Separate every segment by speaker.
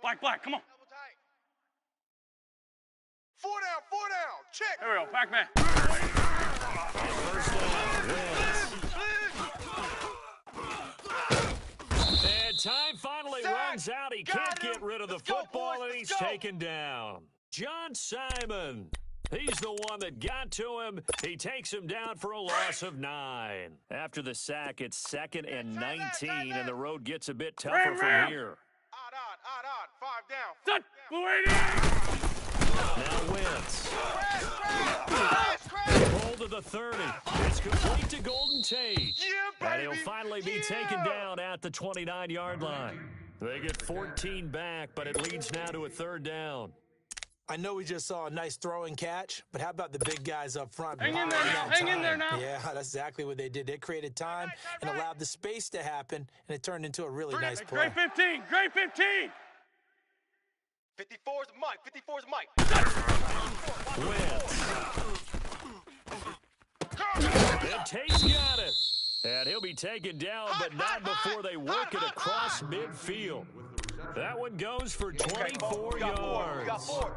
Speaker 1: Black, come on.
Speaker 2: Four down, check.
Speaker 1: Here we go, Pac-Man.
Speaker 3: First down, and time finally runs out. He can't get rid of the football, and he's taken down. John Simon. He's the one that got to him. He takes him down for a loss of 9. After the sack, it's 2nd and 19, and the road gets a bit tougher from here.
Speaker 2: Odd on. 5 down.
Speaker 1: Set, Blue 80.
Speaker 3: Now Wentz. Roll to the 30. It's complete to Golden Tate. And he'll finally be taken down at the 29-yard line. They get 14 back, but it leads now to a 3rd down.
Speaker 4: I know we just saw a nice throw and catch, but how about the big guys up front?
Speaker 1: Hang in there now.
Speaker 4: Yeah, that's exactly what they did. They created time and allowed the space to happen, and it turned into a really nice play.
Speaker 1: Great 15, great 15.
Speaker 2: 54's Mike.
Speaker 3: Wentz. And Tate's got it. And he'll be taken down, but not before they work it across midfield. That one goes for 24 yards.
Speaker 2: Got 4.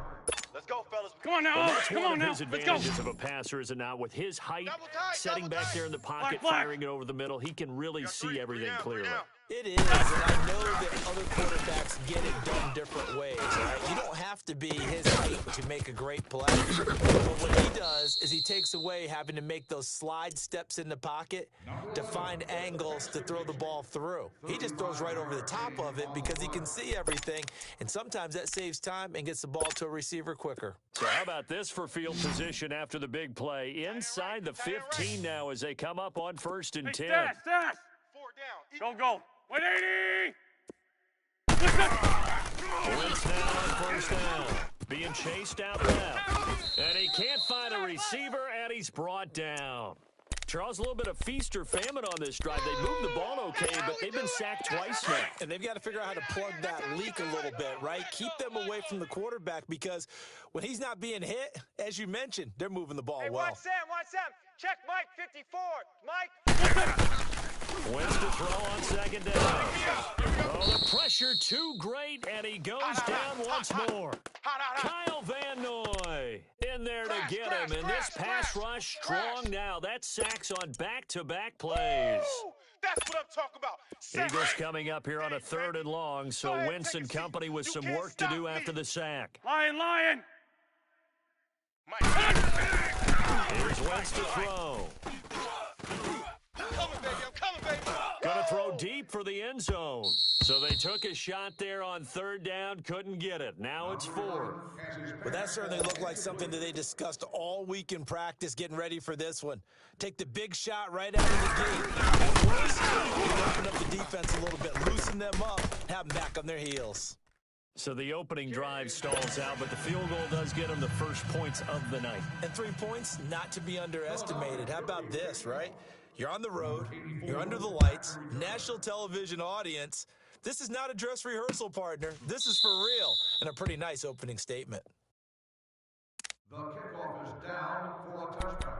Speaker 2: Let's go, fellas.
Speaker 1: Come on now,
Speaker 3: Well, that's
Speaker 1: come
Speaker 3: one
Speaker 1: on
Speaker 3: of
Speaker 1: now.
Speaker 3: his
Speaker 1: Let's go.
Speaker 3: advantages of a passer, is it not? With his height, setting back there in the pocket,
Speaker 1: Black.
Speaker 3: firing it over the middle, he can really see everything clearly.
Speaker 4: It is, and I know that other quarterbacks get it done different ways, right? You don't have to be his height to make a great play. But what he does is he takes away having to make those slide steps in the pocket to find angles to throw the ball through. He just throws right over the top of it because he can see everything, and sometimes that saves time and gets the ball to a receiver quicker.
Speaker 3: So how about this for field position after the big play? Inside the 15 now as they come up on 1st and 10.
Speaker 1: Stats.
Speaker 2: 4 down.
Speaker 1: Go. 180.
Speaker 3: Wentz now on 1st down. Being chased out left. And he can't find a receiver, and he's brought down. Charles, a little bit of feast or famine on this drive. They moved the ball okay, but they've been sacked twice now.
Speaker 4: And they've got to figure out how to plug that leak a little bit, right? Keep them away from the quarterback because when he's not being hit, as you mentioned, they're moving the ball well.
Speaker 2: Watch Sam. Check Mike, 54. Mike.
Speaker 3: Wentz to throw on 2nd down. Oh, the pressure too great, and he goes down once more. Kyle Van Noy in there to get him, and this pass rush strong now. That's sacks on back-to-back plays.
Speaker 2: That's what I'm talking about.
Speaker 3: Eagles coming up here on a 3rd and long, so Wentz and company with some work to do after the sack.
Speaker 1: Lion.
Speaker 3: Here's Wentz to throw.
Speaker 2: I'm coming, baby.
Speaker 3: Gonna throw deep for the end zone. So they took a shot there on 3rd down, couldn't get it. Now it's 4th.
Speaker 4: Well, that certainly looked like something that they discussed all week in practice getting ready for this one. Take the big shot right out of the gate. At worst, you can open up the defense a little bit, loosen them up, have them back on their heels.
Speaker 3: So the opening drive stalls out, but the field goal does get them the first points of the night.
Speaker 4: And 3 points, not to be underestimated. How about this, right? You're on the road, you're under the lights, national television audience. This is not a dress rehearsal, partner. This is for real, and a pretty nice opening statement.
Speaker 5: The kickoff is down for a touchdown.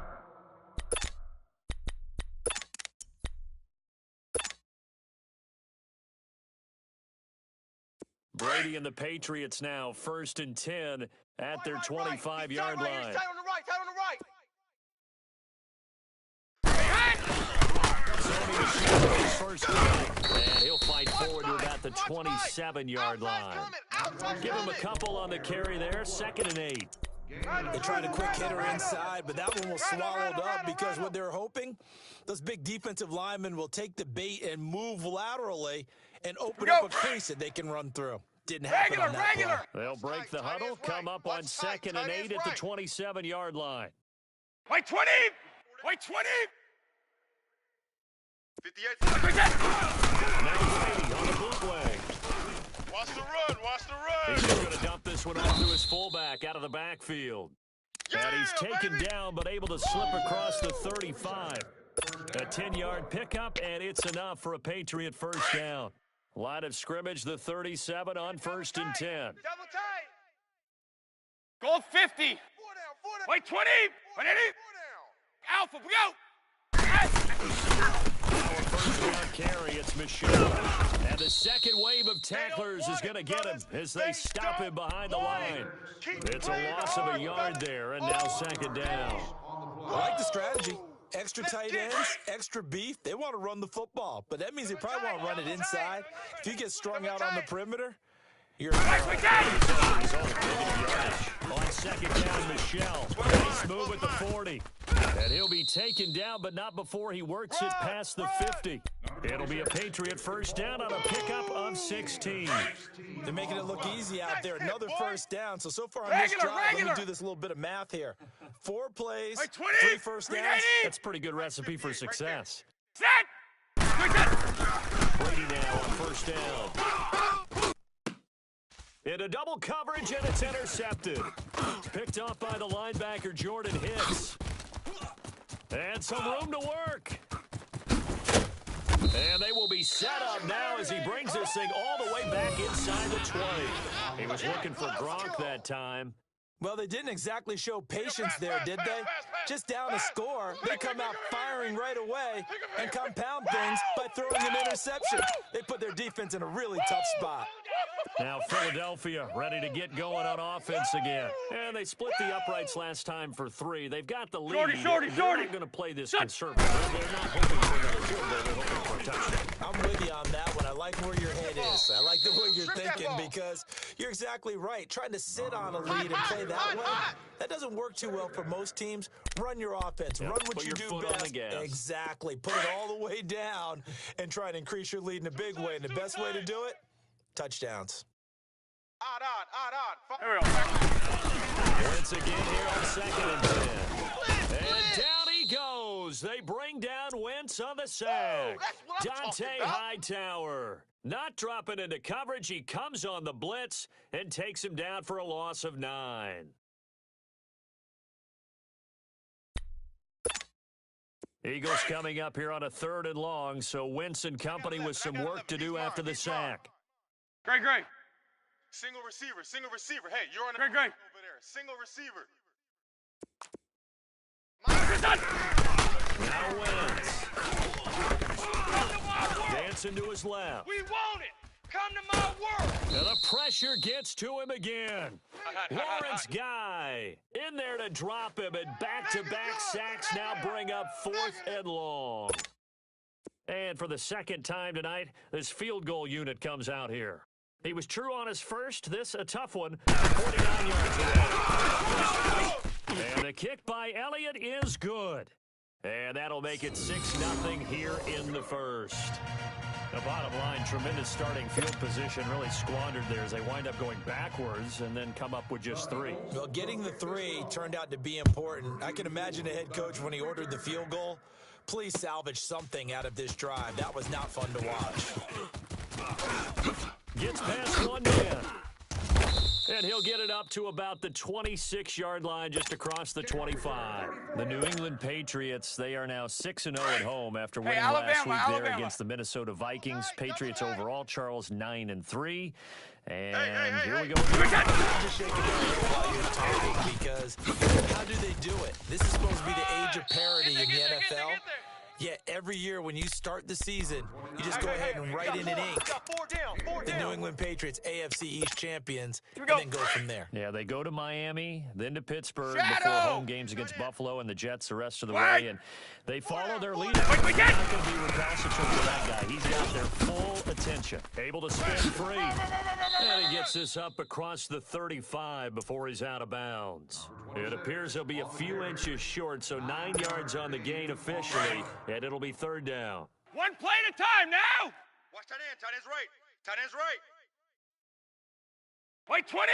Speaker 3: Brady and the Patriots now 1st and 10 at their 25-yard line.
Speaker 2: Tight on the right.
Speaker 3: First down, and he'll fight forward to about the 27-yard line. Give him a couple on the carry there, 2nd and 8.
Speaker 4: They tried a quick hitter inside, but that one was swallowed up because what they're hoping, those big defensive linemen will take the bait and move laterally and open up a crease that they can run through. Didn't happen on that play.
Speaker 3: They'll break the huddle, come up on 2nd and 8 at the 27-yard line.
Speaker 1: Wait 20.
Speaker 2: 58.
Speaker 3: Now Brady on the bootleg.
Speaker 2: Watch the run.
Speaker 3: He's going to dump this one off to his fullback out of the backfield. And he's taken down but able to slip across the 35. A 10-yard pickup, and it's enough for a Patriot first down. Line of scrimmage, the 37 on 1st and 10.
Speaker 2: Double tight.
Speaker 1: Goal 50.
Speaker 2: 4 down.
Speaker 1: Wait 20. 180.
Speaker 2: 4 down.
Speaker 1: Alpha, we go.
Speaker 3: First down carry, it's Michaud. And the second wave of of tacklers is going to get him as they stop him behind the line. It's a loss of a yard there, and now second down.
Speaker 4: I like the strategy. Extra tight ends, extra beef. They want to run the football, but that means they probably want to run it inside. If you get strung out on the perimeter, you're
Speaker 3: On second down, Michelle. Nice move at the 40. And he'll be taken down, but not before he works it past the 50. It'll be a Patriot first down on a pickup of 16.
Speaker 4: They're making it look easy out there. Another first down. So far on this drive, let me do this little bit of math here. 4 plays, 3 first downs.
Speaker 3: That's a pretty good recipe for success.
Speaker 1: Set!
Speaker 3: Brady now on first down. Into double coverage, and it's intercepted. Picked off by the linebacker, Jordan Hicks. And some room to work. And they will be set up now as he brings this thing all the way back inside the 20. He was looking for Gronk that time.
Speaker 4: Well, they didn't exactly show patience there, did they? Just down a score, they come out firing right away and compound things by throwing an interception. They put their defense in a really tough spot.
Speaker 3: Now Philadelphia ready to get going on offense again. And they split the uprights last time for 3. They've got the lead. They're not going to play this conservative. They're not hoping for another field goal. They're hoping for a touchdown.
Speaker 4: I'm with you on that one. I like where your head is. I like the way you're thinking because you're exactly right. Trying to sit on a lead and play that way, that doesn't work too well for most teams. Run your offense. Run what you do best. Exactly. Put it all the way down and try and increase your lead in a big way. And the best way to do it, touchdowns.
Speaker 1: Here we go.
Speaker 3: Once again here on 2nd and 10. And down he goes. They bring down Wentz on the sack. Dante Hightower not dropping into coverage. He comes on the blitz and takes him down for a loss of 9. Eagles coming up here on a 3rd and long, so Wentz and company with some work to do after the sack.
Speaker 1: Great.
Speaker 2: Single receiver. Hey, you're on the
Speaker 1: Great.
Speaker 2: over there. Single receiver.
Speaker 3: Now Wentz. Dancing to his left.
Speaker 1: We want it. Come to my world.
Speaker 3: And the pressure gets to him again. Lawrence Guy in there to drop him, and back-to-back sacks now bring up 4th and long. And for the second time tonight, this field goal unit comes out here. He was true on his first. This a tough one. 49 yards away. And the kick by Elliott is good. And that'll make it 6-0 here in the first. The bottom line, tremendous starting field position, really squandered there as they wind up going backwards and then come up with just 3.
Speaker 4: Well, getting the 3 turned out to be important. I can imagine a head coach when he ordered the field goal. Please salvage something out of this drive. That was not fun to watch.
Speaker 3: Gets past 1 man. And he'll get it up to about the 26-yard line just across the 25. The New England Patriots, they are now 6-0 at home after winning last week there against the Minnesota Vikings. Patriots overall, Charles, 9-3. And here we go.
Speaker 4: Just shaking your head while you're talking because how do they do it? This is supposed to be the age of parity in the NFL. Yet every year when you start the season, you just go ahead and write in ink the New England Patriots AFC East champions and then go from there.
Speaker 3: Yeah, they go to Miami, then to Pittsburgh before home games against Buffalo and the Jets the rest of the way. And they follow their leader. They're not going to be recalcitrant to that guy. He's got their full attention. Able to spin free. And he gets this up across the 35 before he's out of bounds. It appears he'll be a few inches short, so 9 yards on the gain officially. And it'll be 3rd down.
Speaker 1: One play at a time now.
Speaker 2: Watch tight end. Tight end's right. Tight end's right.
Speaker 1: Wait 20.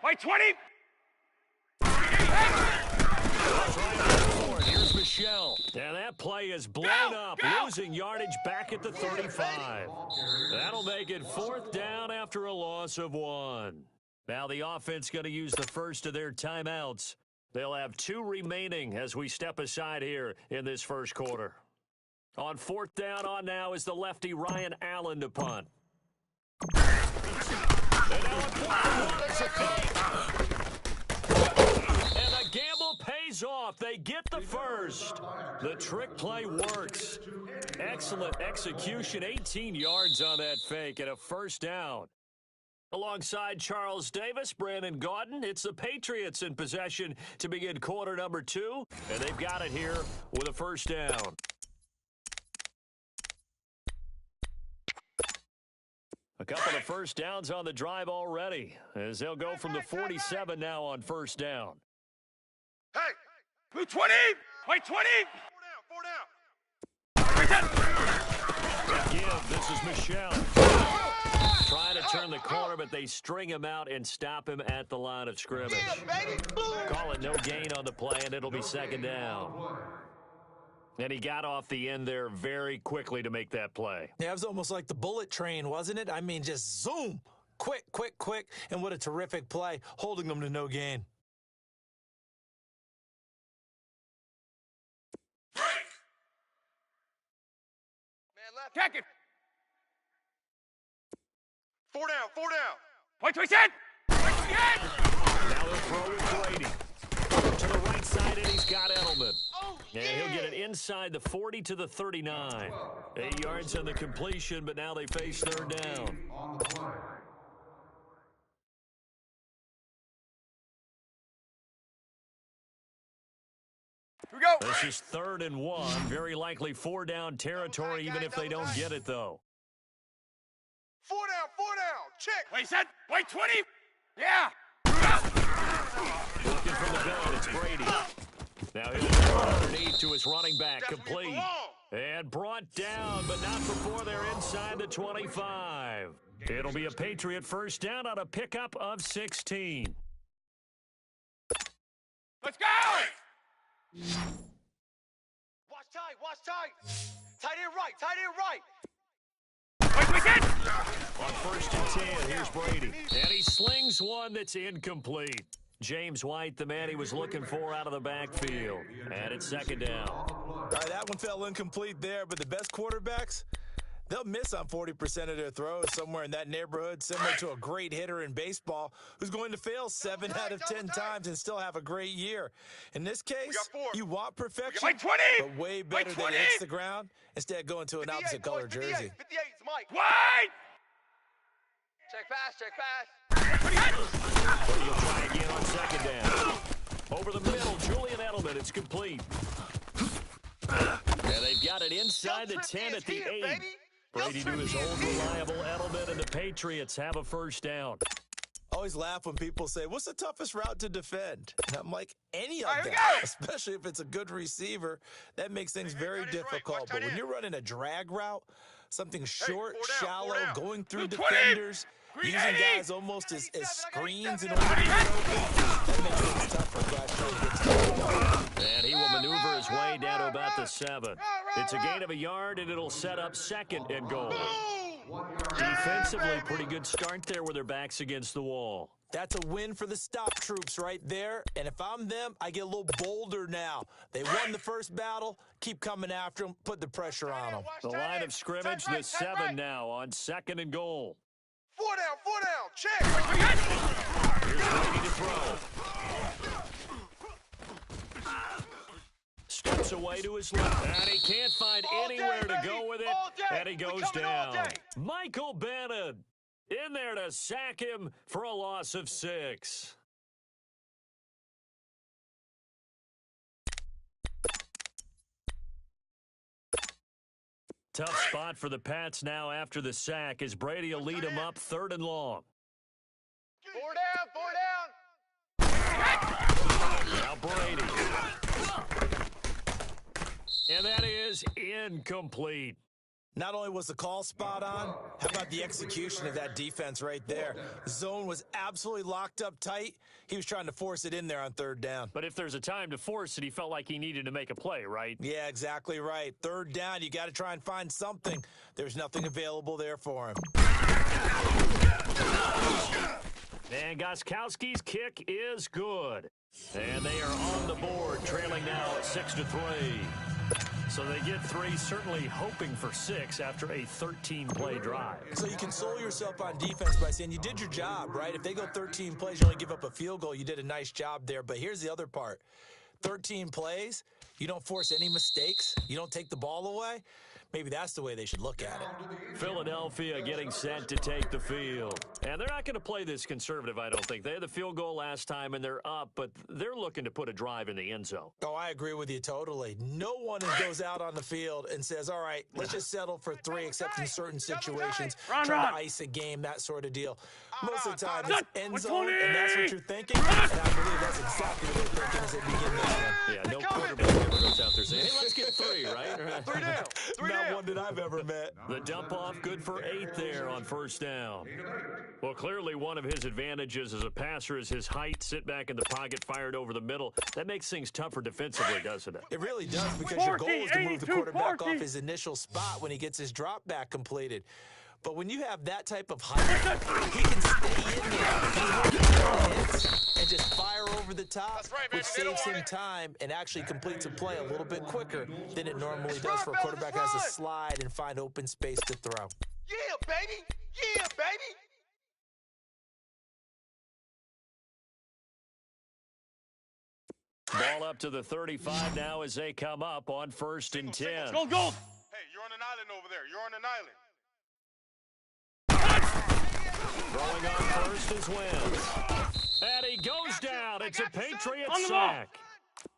Speaker 1: Wait 20.
Speaker 3: Here's Michelle. And that play is blown up, losing yardage back at the 35. That'll make it 4th down after a loss of 1. Now the offense going to use the first of their timeouts. They'll have 2 remaining as we step aside here in this first quarter. On 4th down on now is the lefty Ryan Allen to punt. And now a 4th and 1 is a kick. And the gamble pays pays off. They get the first. The trick play works. Excellent execution. 18 yards on that fake and a first down. Alongside Charles Davis, Brandon Gaudin, it's the Patriots in possession to begin quarter number 2, and they've got it here with a first down. A couple of first downs on the drive already, as they'll go from the 47 now on first down.
Speaker 1: Hey! Blue 20! White 20!
Speaker 2: Four down.
Speaker 3: Again, this is Michelle. Trying to turn the corner, but they string him out and stop him at the line of scrimmage. Call it no gain on the play, and it'll be second down. And he got off the end there very quickly to make that play.
Speaker 4: Yeah, it was almost like the bullet train, wasn't it? I mean, just zoom. Quick, quick, quick. And what a terrific play, holding them to no gain.
Speaker 2: Man left.
Speaker 1: Check it!
Speaker 2: Four down.
Speaker 1: White 27! White 28!
Speaker 3: Now they'll throw with Brady. To the right side, and he's got Edelman. And he'll get it inside the 40 to the 39. 8 yards on the completion, but now they face third down.
Speaker 5: On the play.
Speaker 1: Here we go!
Speaker 3: This is 3rd and 1. Very likely 4-down territory, even if they don't get it, though.
Speaker 2: Four down. Check.
Speaker 1: Wait, set! White 20! Yeah!
Speaker 3: Looking from the gun, it's Brady. Now here's the underneath to his running back, complete. And brought down, but not before they're inside the 25. It'll be a Patriot first down on a pickup of 16.
Speaker 1: Let's go!
Speaker 2: Watch tight. Tight end right.
Speaker 1: White 27!
Speaker 3: On 1st and 10, here's Brady. And he slings one that's incomplete. James White, the man he was looking for out of the backfield. And it's second down.
Speaker 4: All right, that one fell incomplete there, but the best quarterbacks, they'll miss on 40% of their throws, somewhere in that neighborhood, similar to a great hitter in baseball who's going to fail 7 out of 10 times and still have a great year. In this case, you want perfection,
Speaker 1: White 20!
Speaker 4: but way better than it hits the ground, instead going to an opposite color jersey.
Speaker 2: 58's Mike.
Speaker 1: White!
Speaker 2: Check pass.
Speaker 3: He'll try again on second down. Over the middle, Julian Edelman, it's complete. And they've got it inside the 10 at the 8. Brady to his old reliable Edelman, and the Patriots have a first down.
Speaker 4: I always laugh when people say, what's the toughest route to defend? And I'm like, any of them, especially if it's a good receiver. That makes things very difficult. But when you're running a drag route, something short, shallow, going through defenders, using guys almost as screens in order to get open, that makes things tough for guys trying to get to the ball.
Speaker 3: And he will maneuver his way down to about the 7. It's a gain of a yard, and it'll set up 2nd and goal. Defensively, pretty good start there with their backs against the wall.
Speaker 4: That's a win for the stop troops right there. And if I'm them, I get a little bolder now. They won the first battle. Keep coming after them. Put the pressure on them.
Speaker 3: The line of scrimmage, the 7 now on 2nd and goal.
Speaker 2: Four down. Check.
Speaker 3: Here's Brady to throw. Steps away to his left, and he can't find anywhere to go with it, and he goes down. Michael Bannon in there to sack him for a loss of 6. Tough spot for the Pats now after the sack as Brady will lead him up 3rd and long.
Speaker 2: Four down.
Speaker 3: Now Brady. And that is incomplete.
Speaker 4: Not only was the call spot on, how about the execution of that defense right there? The zone was absolutely locked up tight. He was trying to force it in there on 3rd down.
Speaker 3: But if there's a time to force it, he felt like he needed to make a play, right?
Speaker 4: Yeah, exactly right. 3rd down, you got to try and find something. There's nothing available there for him.
Speaker 3: And Gostkowski's kick is good. And they are on the board, trailing now 6-3. So they get 3, certainly hoping for 6 after a 13-play drive.
Speaker 4: So you console yourself on defense by saying you did your job, right? If they go 13 plays, you only give up a field goal, you did a nice job there. But here's the other part. 13 plays, you don't force any mistakes, you don't take the ball away. Maybe that's the way they should look at it.
Speaker 3: Philadelphia getting set to take the field. And they're not going to play this conservative, I don't think. They had the field goal last time, and they're up, but they're looking to put a drive in the end zone.
Speaker 4: Oh, I agree with you totally. No one goes out on the field and says, all right, let's just settle for 3, except in certain situations, try to ice a game, that sort of deal. Most of the time, it's end zone, and that's what you're thinking. And I believe that's exactly what they're thinking as they begin this one.
Speaker 3: Yeah, no quarterback ever goes out there saying, hey, let's get 3, right?
Speaker 2: 3 down. 3 down.
Speaker 4: Not one that I've ever met.
Speaker 3: The dump off good for 8 there on first down. Well, clearly one of his advantages as a passer is his height, sit back in the pocket, fired over the middle. That makes things tougher defensively, doesn't it?
Speaker 4: It really does, because your goal is to move the quarterback off his initial spot when he gets his drop back completed. But when you have that type of height, he can stay in there and just fire over the top, which saves him time and actually completes a play a little bit quicker than it normally does for a quarterback who has to slide and find open space to throw.
Speaker 2: Yeah, baby. Yeah, baby.
Speaker 3: Ball up to the 35 now as they come up on 1st and 10.
Speaker 1: Go, go.
Speaker 6: Hey, you're on an island over there. You're on an island.
Speaker 3: Throwing on first is Wentz. And he goes down. It's a Patriot sack.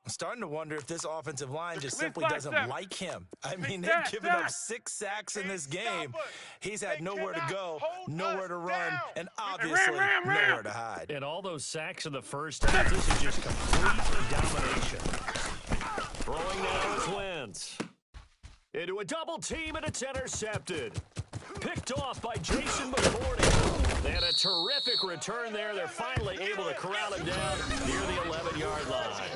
Speaker 4: I'm starting to wonder if this offensive line just simply
Speaker 1: back
Speaker 4: doesn't
Speaker 1: step.
Speaker 4: like him. I mean,
Speaker 1: Back
Speaker 4: they've given up
Speaker 1: step.
Speaker 4: 6 sacks in this game.
Speaker 6: Stop us.
Speaker 4: He's had
Speaker 6: They
Speaker 4: nowhere to
Speaker 6: cannot
Speaker 4: go,
Speaker 6: hold
Speaker 4: nowhere
Speaker 6: us
Speaker 4: to run,
Speaker 6: down.
Speaker 4: and obviously
Speaker 1: ram.
Speaker 4: nowhere to hide.
Speaker 3: And all those sacks in the first half, this is just complete domination. Throwing now is Wentz. Into a double team, and it's intercepted. Picked off by Jason McCourty. They had a terrific return there. They're finally able to corral him down near the 11-yard line.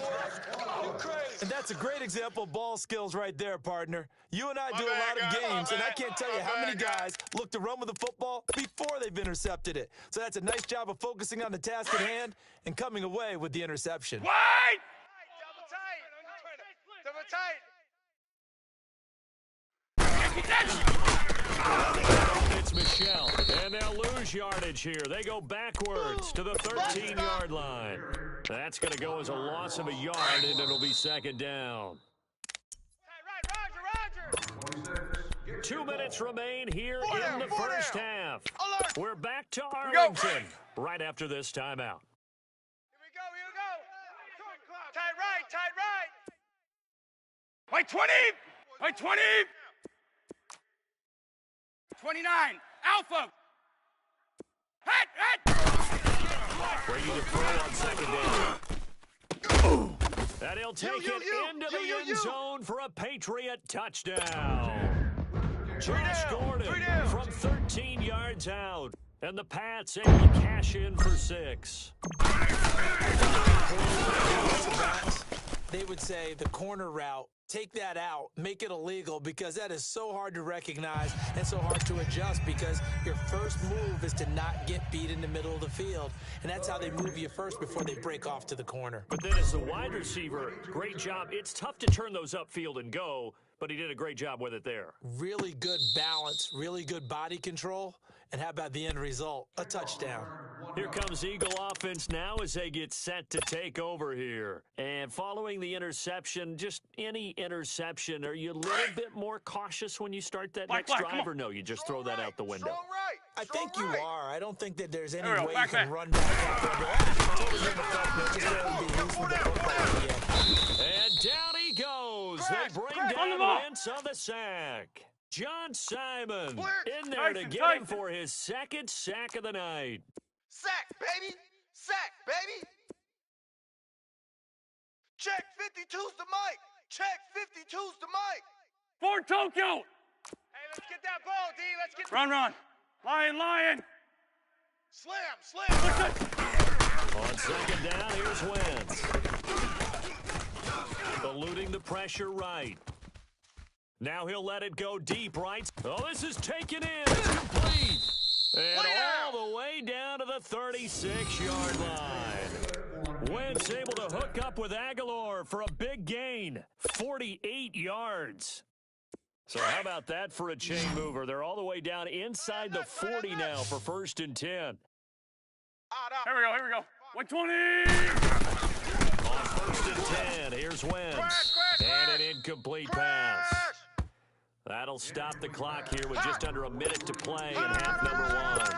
Speaker 4: And that's a great example of ball skills right there, partner. You and I do a lot of games, and I can't tell you how many guys look to run with the football before they've intercepted it. So that's a nice job of focusing on the task at hand and coming away with the interception.
Speaker 1: Wait!
Speaker 2: Double tight. Double tight.
Speaker 3: It's Michelle, and they'll lose yardage here. They go backwards to the 13-yard line. That's going to go as a loss of a yard, and it'll be 2nd down.
Speaker 2: Right, Roger.
Speaker 3: 2 minutes remain here in the first half.
Speaker 2: Alert.
Speaker 3: We're back to Arlington right after this timeout.
Speaker 2: Here we go. Tight right.
Speaker 1: Wait, 20. Wait, 20. 29. Alpha. Hit.
Speaker 3: Brady to throw on 2nd down. And he'll take it into the end zone for a Patriot touchdown. Josh Gordon from 13 yards out. And the Pats able to cash in for 6.
Speaker 4: They would say the corner route, take that out, make it illegal, because that is so hard to recognize and so hard to adjust, because your first move is to not get beat in the middle of the field. And that's how they move you first before they break off to the corner.
Speaker 3: But then as the wide receiver, great job. It's tough to turn those upfield and go, but he did a great job with it there.
Speaker 4: Really good balance, really good body control. And how about the end result? A touchdown.
Speaker 3: Here comes Eagle offense now as they get set to take over here. And following the interception, just any interception, are you a little bit more cautious when you start that next drive, or no, you just throw that out the window?
Speaker 2: Strong right.
Speaker 4: I think you are. I don't think that there's any
Speaker 1: There we go.
Speaker 4: way
Speaker 1: Back
Speaker 4: you can
Speaker 1: there.
Speaker 4: run back out there and go, totally in the front, man. Just let him be losing the football again.
Speaker 3: And down he goes. They bring down Wentz on the sack. John Simon in there to get him for his 2nd sack of the night.
Speaker 2: Sack, baby. Check 52's the mic. Check 52's the mic.
Speaker 1: For Tokyo.
Speaker 2: Hey, let's get that ball, D. Let's get
Speaker 1: Run. Lion.
Speaker 2: Slam.
Speaker 3: On 2nd down, here's Wentz. Eluding the pressure right. Now he'll let it go deep right. Oh, this is taken in. It's complete. And all the way down to the 36-yard line. Wentz able to hook up with Aguilar for a big gain. 48 yards. So how about that for a chain mover? They're all the way down inside the 40 now for 1st and 10.
Speaker 1: Here we go. 120.
Speaker 3: On 1st and 10. Here's Wentz. And an incomplete pass. That'll stop the clock here with just under a minute to play in half number 1.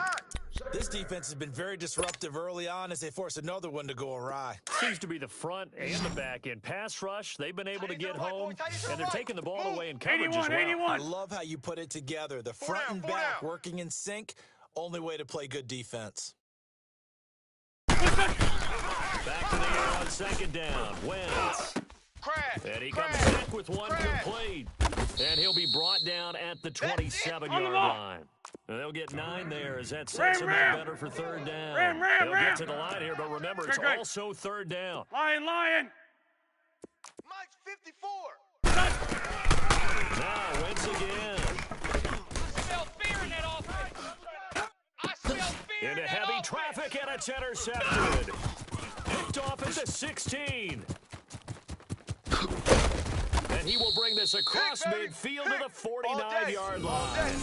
Speaker 4: This defense has been very disruptive early on as they force another one to go awry.
Speaker 3: Seems to be the front and the back end. Pass rush, they've been able to get home, and they're taking the ball away in coverage as well.
Speaker 4: I love how you put it together. The front and back working in sync, only way to play good defense.
Speaker 3: Back to the air on second down. Wentz. And he comes back with one complete. And he'll be brought down at the 27-yard line. And they'll get 9 there as that sets them up better for third down. They'll get to the line here, but remember, it's also third down.
Speaker 1: Lion.
Speaker 2: Mike's 54.
Speaker 3: Now, Wentz again.
Speaker 1: I smell fear in that offense. I smell fear
Speaker 3: Into
Speaker 1: in that
Speaker 3: heavy
Speaker 1: offense.
Speaker 3: traffic, and it's intercepted. Picked off at the 16. And he will bring this across midfield to the 49-yard line.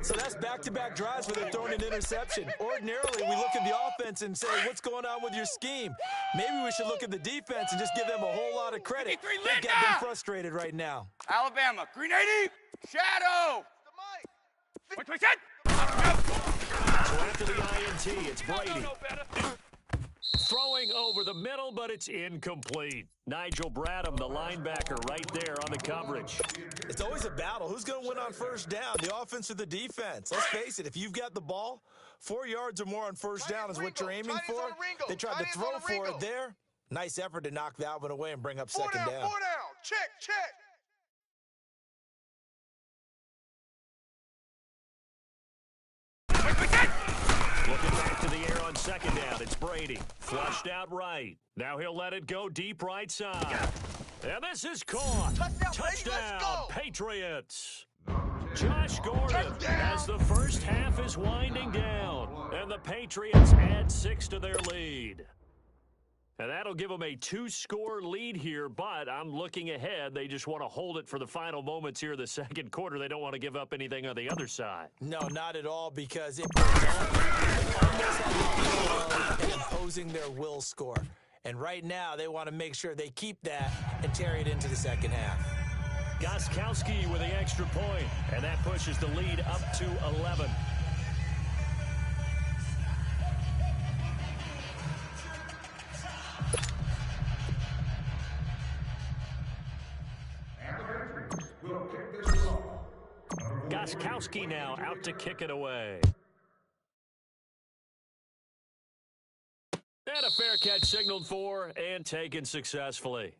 Speaker 4: So that's back-to-back drives where they're throwing an interception. Ordinarily, we look at the offense and say, what's going on with your scheme? Maybe we should look at the defense and just give them a whole lot of credit. They've got them frustrated right now.
Speaker 1: Alabama, green 80, shadow. What we said?
Speaker 3: So after the INT, it's Brady. Throwing over the middle, but it's incomplete. Nigel Bradham, the linebacker, right there on the coverage.
Speaker 4: It's always a battle. Who's going to win on first down, the offense or the defense? Let's face it, if you've got the ball, 4 yards or more on first down is what you're aiming for. They tried to throw for it there. Nice effort to knock that one away and bring up second down.
Speaker 2: 4 down. Check.
Speaker 3: Looking back to the air on second down, it's Brady. Flushed out right. Now he'll let it go deep right side. And this is caught. Touchdown, Patriots. Josh Gordon as the first half is winding down. And the Patriots add 6 to their lead. And that'll give them a 2-score lead here, but I'm looking ahead. They just want to hold it for the final moments here in the second quarter. They don't want to give up anything on the other side.
Speaker 4: No, not at all, because it goes on almost like and imposing their will score. And right now, they want to make sure they keep that and carry it into the second half.
Speaker 3: Gostkowski with the extra point, and that pushes the lead up to 11. Gostkowski now out to kick it away. And a fair catch signaled for and taken successfully.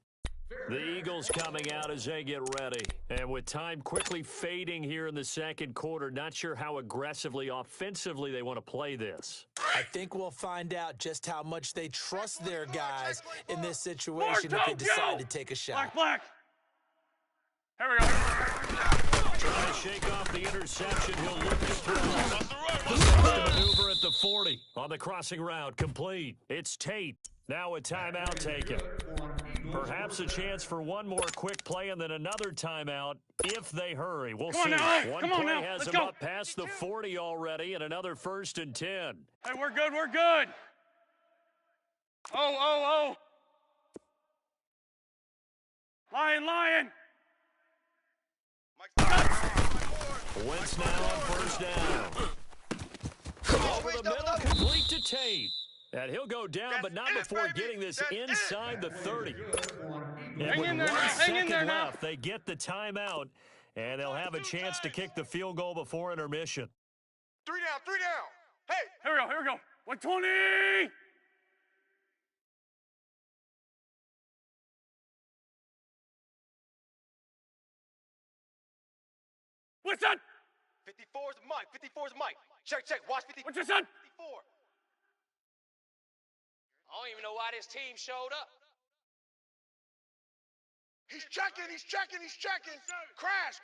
Speaker 3: The Eagles coming out as they get ready. And with time quickly fading here in the second quarter, not sure how aggressively, offensively they want to play this.
Speaker 4: I think we'll find out just how much they trust their guys in this situation if they decide to take a shot.
Speaker 1: Black. Here we go.
Speaker 3: Trying to shake off the interception. He'll look to throw. Maneuver at the 40 on the crossing route. Complete. It's Tate. Now a timeout taken. Perhaps a chance for one more quick play and then another timeout if they hurry. We'll see. One play has them up past the 40 already and another 1st and 10.
Speaker 1: Hey, we're good. Oh. Lion.
Speaker 3: Wentz now on first down. Over the middle, complete to Tate. And he'll go down, but not before getting this inside the 30. And with 1 second left, they get the timeout, and they'll have a chance to kick the field goal before intermission.
Speaker 2: 3 down. Hey!
Speaker 1: Here we go. 120! What's that?
Speaker 2: 54's Mike. Check. Watch 54.
Speaker 1: What's your son?
Speaker 2: 54.
Speaker 7: I don't even know why this team showed up.
Speaker 2: He's checking. Crash.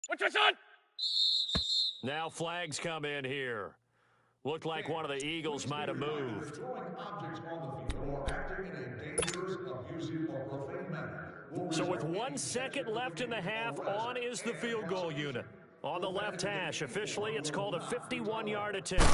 Speaker 1: What's your son?
Speaker 3: Now flags come in here. Looked like one of the Eagles might have moved.
Speaker 5: Throwing objects on the field or acting in a dangerous, abusive, or profane manner.
Speaker 3: So with 1 second left in the half, on is the field goal unit. On the left hash, officially it's called a 51-yard attempt.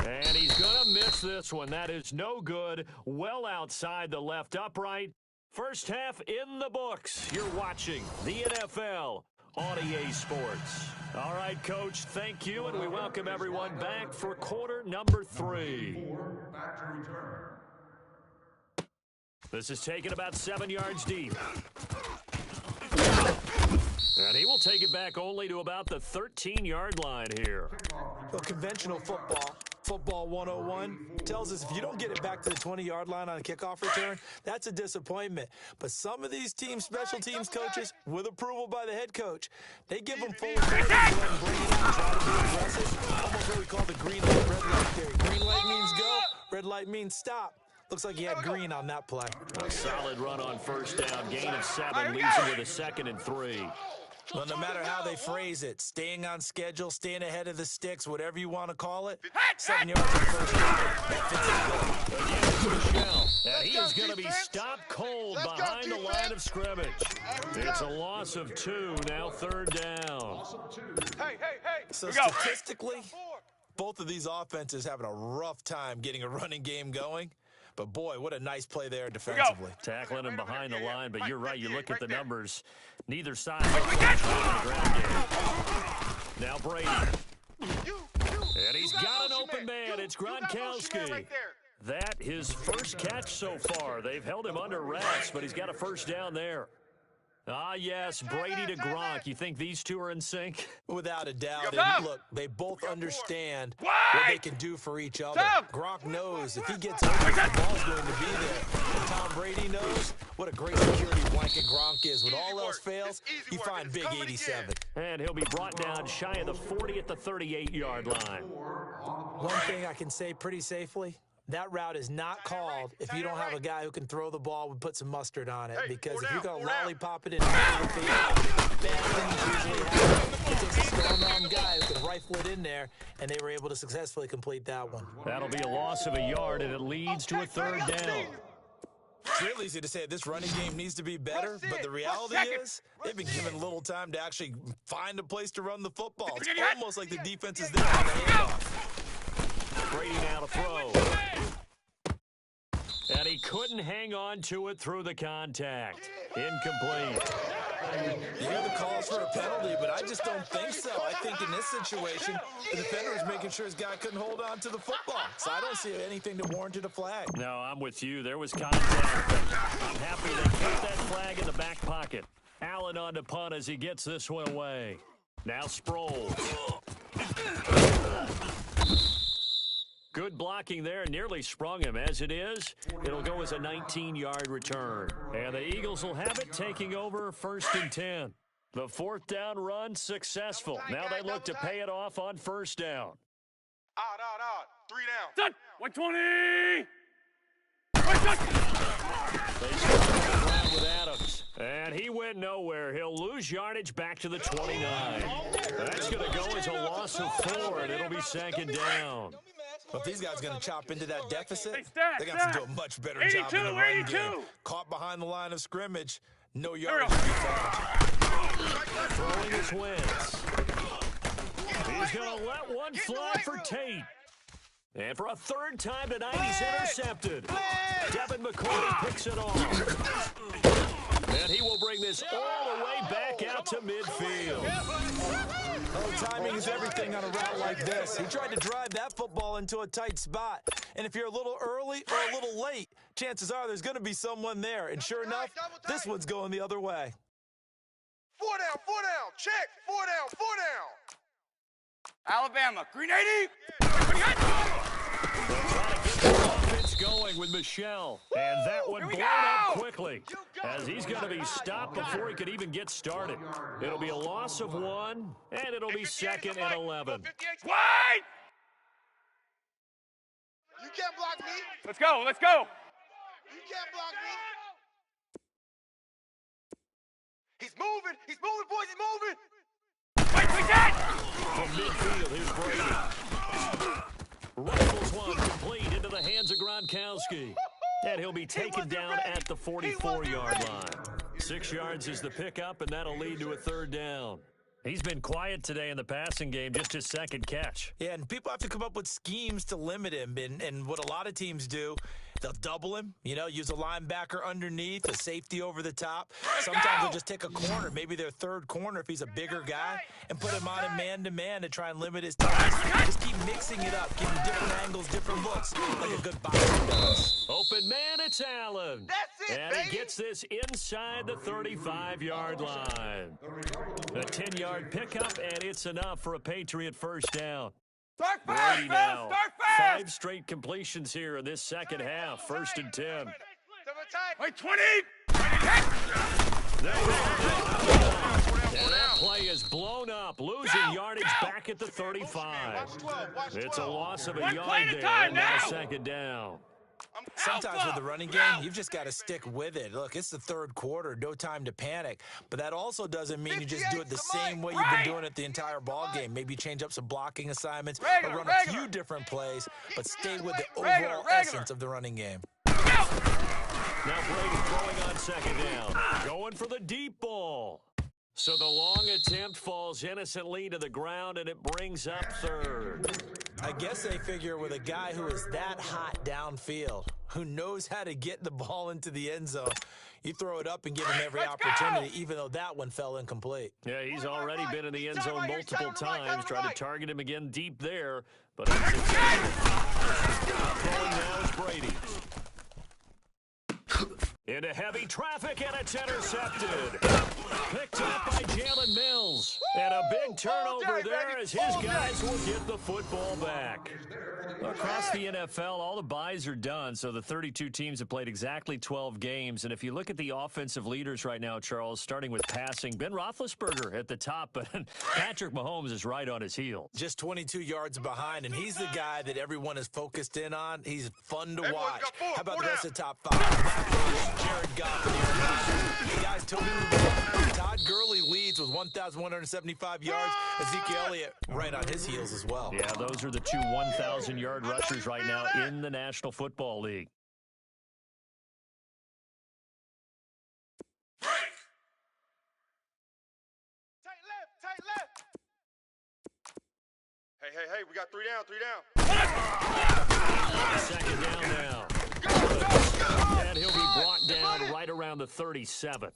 Speaker 3: And he's going to miss this one. That is no good. Well outside the left upright. First half in the books. You're watching the NFL on EA Sports. All right, Coach, thank you, and we welcome everyone back for quarter number 3.
Speaker 5: Back to return.
Speaker 3: This is taken about 7 yards deep. And he will take it back only to about the 13-yard line here.
Speaker 4: Well, conventional football 101, tells us if you don't get it back to the 20-yard line on a kickoff return, that's a disappointment. But some of these special teams coaches, with approval by the head coach, they give them full authority to go ahead and bring it out and try to be aggressive. Almost what we call the green light, red light theory. Green light means go, red light means stop. Looks like he had green on that play.
Speaker 3: A solid run on first down. Gain of 7 leaves him with a 2nd and 3.
Speaker 4: Well, no matter how they phrase it, staying on schedule, staying ahead of the sticks, whatever you want to call it, 7 yards on first down. That fits it.
Speaker 3: Michel, and he is going to be stopped cold behind the line of scrimmage. It's a loss of 2, now 3rd down.
Speaker 2: Hey.
Speaker 4: So statistically, both of these offenses having a rough time getting a running game going. But, boy, what a nice play there defensively.
Speaker 3: Tackling him behind the line, but you're right. You look at the numbers. Neither side looks like trying the ground game. Now Brady. And he's got an open man. It's Gronkowski. That his first catch so far. They've held him under wraps, but he's got a first down there. Ah, yes, Brady to Gronk. You think these two are in sync?
Speaker 4: Without a doubt. And look, they both understand what they can do for each other. Gronk knows if he gets open, the ball's going to be there. And Tom Brady knows what a great security blanket Gronk is. When all else fails, you find big 87.
Speaker 3: And he'll be brought down shy of the 40 at the 38-yard line.
Speaker 4: One thing I can say pretty safely, that route is not called if you don't have a guy who can throw the ball and put some mustard on it. Because if you're going to lollipop it in the field, bad things usually happen. It takes a strong-arm guy who can rifle it in there, and they were able to successfully complete that one.
Speaker 3: That'll be a loss of a yard, and it leads to a 3rd down.
Speaker 4: It's real easy to say this running game needs to be better, but the reality is they've been given little time to actually find a place to run the football. It's almost like the defense is there on the handoff.
Speaker 3: Brady now to throw. And he couldn't hang on to it through the contact. Incomplete.
Speaker 4: You hear the calls for a penalty, but I just don't think so. I think in this situation, the defender was making sure his guy couldn't hold on to the football. So I don't see anything that warranted a flag.
Speaker 3: No, I'm with you. There was contact, but I'm happy they kept that flag in the back pocket. Allen on to punt as he gets this one away. Now Sproles. Good blocking there, nearly sprung him. As it is, it'll go as a 19-yard return. And the Eagles will have it, taking over 1st and 10. The 4th down run successful. Now they look to pay it off on 1st down.
Speaker 6: Odd. 3 down.
Speaker 1: Done. 120.
Speaker 3: They start around with Adams. And he went nowhere. He'll lose yardage back to the 29. That's going to go as a loss of 4, and it'll be 2nd down.
Speaker 4: But if these guys are going to chop into that deficit,
Speaker 1: Hey,
Speaker 4: they got to do a much better job in the run game. Caught behind the line of scrimmage, no yards to be found.
Speaker 3: Throwing his Wentz. He's going to let one fly for Tate. And for a 3rd time tonight, he's intercepted. Devin McCourty picks it off. And he will bring this all the way back out to midfield.
Speaker 4: Oh, timing is everything on a route like this. He tried to drive that football into a tight spot. And if you're a little early or a little late, chances are there's going to be someone there. And sure enough, this one's going the other way.
Speaker 2: 4 down, check. 4 down.
Speaker 1: Alabama. Green 80.
Speaker 3: Offense going with Michel. And that one blown up quickly as he's going to be stopped before he could even get started. It'll be a loss of 1, and it'll be 2nd and 11.
Speaker 1: Wait!
Speaker 2: You can't block me.
Speaker 1: Let's go.
Speaker 2: You can't block me. He's moving, boys, he's moving.
Speaker 1: Wait, we dead!
Speaker 3: From midfield, here's Brady. Rifles one complete into the hands of Gronkowski. And he'll be taken down at the 44-yard line. 6 yards is the pickup, and that'll lead to a 3rd down. He's been quiet today in the passing game, just his second catch.
Speaker 4: Yeah, and people have to come up with schemes to limit him. And what a lot of teams do, they'll double him, use a linebacker underneath, a safety over the top. Sometimes they'll just take a corner, maybe their third corner if he's a bigger guy, and put him on a man-to-man to try and limit his time. Just keep mixing it up, give him different angles, different looks, like a good boxer does.
Speaker 3: Open man, it's Allen.
Speaker 2: That's it,
Speaker 3: And
Speaker 2: baby.
Speaker 3: he gets this inside the 35-yard line. A 10-yard pickup, and it's enough for a Patriot first down.
Speaker 1: Start
Speaker 3: Brady
Speaker 1: fast,
Speaker 3: now.
Speaker 1: Start fast.
Speaker 3: 5 straight completions here in this second half. First and 10.
Speaker 1: Wait, 20.
Speaker 3: And that play is blown up, losing yardage back at the 35. It's a loss of a yard there, and now second down.
Speaker 4: Sometimes with the running game, you've just got to stick with it. Look, it's the third quarter, no time to panic. But that also doesn't mean you just do it the same way you've been doing it the entire ball game. Maybe change up some blocking assignments or run a few different plays, but stay with the overall essence of the running game.
Speaker 3: Now Brady throwing on second down. Going for the deep ball. So the long attempt falls innocently to the ground, and it brings up third.
Speaker 4: I guess they figure with a guy who is that hot downfield, who knows how to get the ball into the end zone, you throw it up and give him every opportunity, even though that one fell incomplete.
Speaker 3: Yeah, he's already been in the end zone multiple times. Tried to target him again deep there, but unsuccessful. Throwing now is Brady. Into heavy traffic, and it's intercepted. Picked up by Jalen Mills. And a big turnover there as his guys will get the football back. Across the NFL, all the buys are done, so the 32 teams have played exactly 12 games. And if you look at the offensive leaders right now, Charles, starting with passing, Ben Roethlisberger at the top, but Patrick Mahomes is right on his heels.
Speaker 4: Just 22 yards behind, and he's the guy that everyone is focused in on. He's fun to watch. How about the rest of the top 5? Jared Goff and the guys told him Todd Gurley leads with 1,175 yards. Ezekiel Elliott right on his heels as well.
Speaker 3: Yeah, those are the two 1,000-yard rushers right now in the National Football League.
Speaker 2: Tight left.
Speaker 6: Hey, we got 3 down.
Speaker 3: Second down now. And he'll be brought down right around the 37.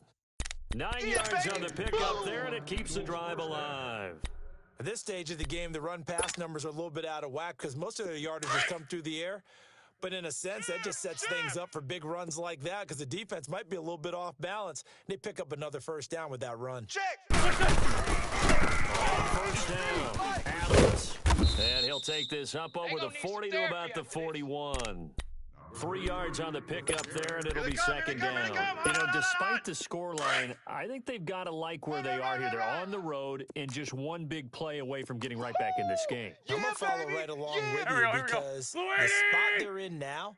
Speaker 3: 9 yards on the pickup there, and it keeps the drive alive.
Speaker 4: At this stage of the game, the run-pass numbers are a little bit out of whack because most of their yardage has come through the air. But in a sense, that just sets things up for big runs like that because the defense might be a little bit off balance. They pick up another first down with that run.
Speaker 3: First down, Adams. And he'll take this up over the 40 to about the 41. 3 yards on the pickup there, and it'll be second down. You know, despite the scoreline, I think they've got to like where they are here. They're on the road and just one big play away from getting right back in this game.
Speaker 4: I'm going to follow right along with you because the spot they're in now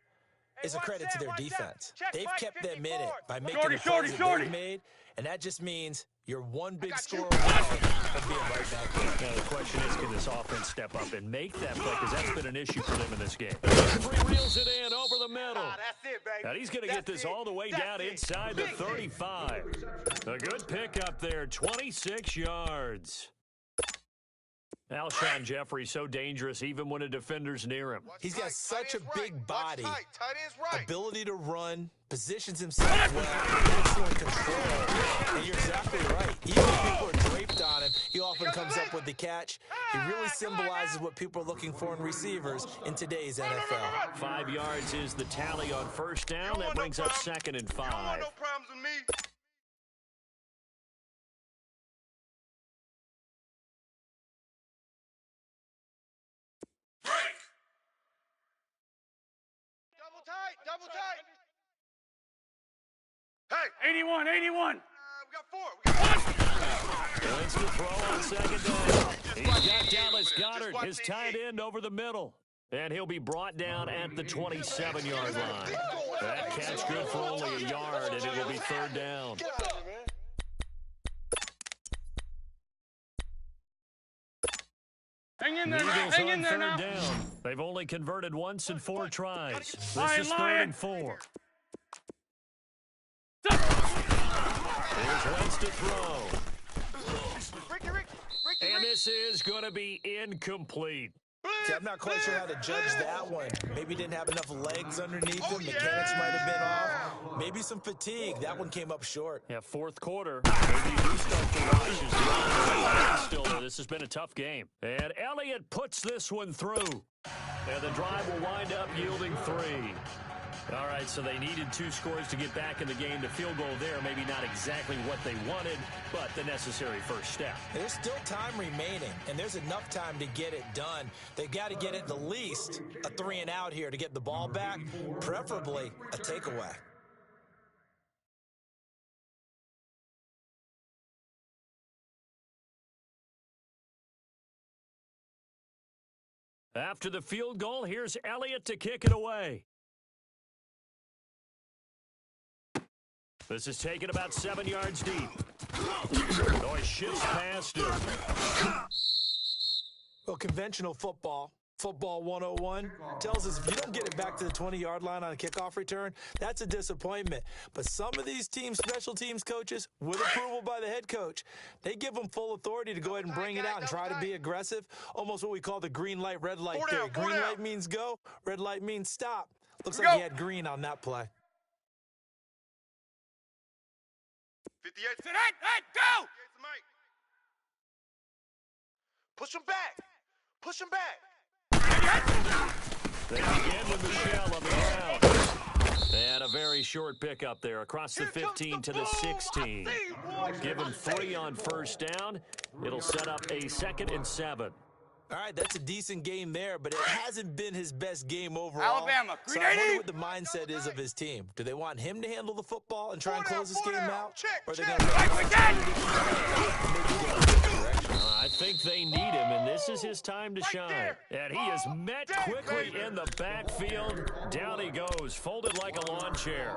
Speaker 4: is a credit to their defense. They've kept them in it by making the plays that they've made, and that just means you're one big score away from being right back there.
Speaker 3: Now the question is, can this offense step up and make that play? Because that's been an issue for them in this game. Free reels it in over the middle.
Speaker 2: That's it, baby.
Speaker 3: And he's going to get this all the way down inside the 35. A good pickup there, 26 yards. Alshon Jeffrey, so dangerous even when a defender's near him.
Speaker 4: He's got such a big body,
Speaker 2: Tight end's right.
Speaker 4: ability to run, positions himself well, excellent control. And you're exactly right. Even if people are draped on him, he often comes up with the catch. He really symbolizes what people are looking for in receivers in today's NFL.
Speaker 3: 5 yards is the tally on first down. That brings up second and 5.
Speaker 6: You don't want no problems with me.
Speaker 2: Double tight.
Speaker 6: Hey,
Speaker 1: 81.
Speaker 2: We got 4.
Speaker 3: Wins the throw on second down. He's got Dallas Goedert, his tight end, over the middle. And he'll be brought down at the 27-yard line. That catch good for only a yard, and it will be third down.
Speaker 1: Hang in there
Speaker 3: Eagles
Speaker 1: now. Hang in
Speaker 3: on
Speaker 1: there
Speaker 3: third
Speaker 1: now.
Speaker 3: down. They've only converted once in 4 tries. This is third and 4. Here's Wentz to throw.
Speaker 2: Ricky.
Speaker 3: this is going to be incomplete.
Speaker 4: See, I'm not quite sure how to judge that one. Maybe didn't have enough legs underneath him. Mechanics might have been off. Maybe some fatigue. That one came up short.
Speaker 3: Yeah, fourth quarter. Maybe restart for Washington. Still, this has been a tough game. And Elliott puts this one through. And the drive will wind up yielding 3. All right, so they needed 2 scores to get back in the game. The field goal there, maybe not exactly what they wanted, but the necessary first step.
Speaker 4: There's still time remaining, and there's enough time to get it done. They've got to get at the least a 3-and-out here to get the ball back, preferably a takeaway.
Speaker 3: After the field goal, here's Elliott to kick it away. This is taken about 7 yards deep. Oh, he shifts past him.
Speaker 4: Well, conventional football 101, tells us if you don't get it back to the 20-yard line on a kickoff return, that's a disappointment. But some of these teams, special teams coaches, with approval by the head coach, they give them full authority to go ahead and bring it out and try to be aggressive, almost what we call the green light, red light theory. Green light means go, red light means stop. Looks like he had green on that play.
Speaker 6: 58.
Speaker 1: Hey, go!
Speaker 2: Push him back. Push him back.
Speaker 3: They begin with Michelle on the ground. And a very short pickup there across the 15 to the 16. Give him 3 on first down. It'll set up a 2nd and 7.
Speaker 4: All right, that's a decent game there, but it hasn't been his best game overall.
Speaker 1: Alabama,
Speaker 4: so I wonder what the mindset is of his team. Do they want him to handle the football and try and close this game out? Or are they going to
Speaker 3: I think they need him, and this is his time to shine. And he is met quickly in the backfield. Down he goes, folded like a lawn chair.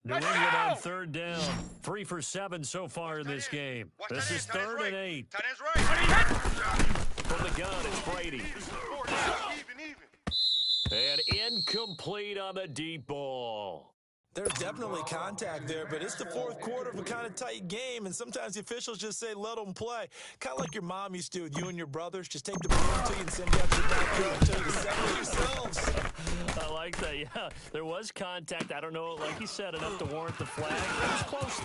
Speaker 3: New England on 3rd down. 3 for 7 so far in this game. This is 3rd and 8. From the gun, it's Brady. And incomplete on the deep ball.
Speaker 4: There's definitely contact there, but it's the 4th quarter of a kind of tight game, and sometimes the officials just say, let them play. Kind of like your mom used to with you and your brothers. Just take the ball to you and send you out to the backfield until you settle yourselves.
Speaker 3: I like that, yeah. There was contact. I don't know, like you said, enough to warrant the flag. It was close,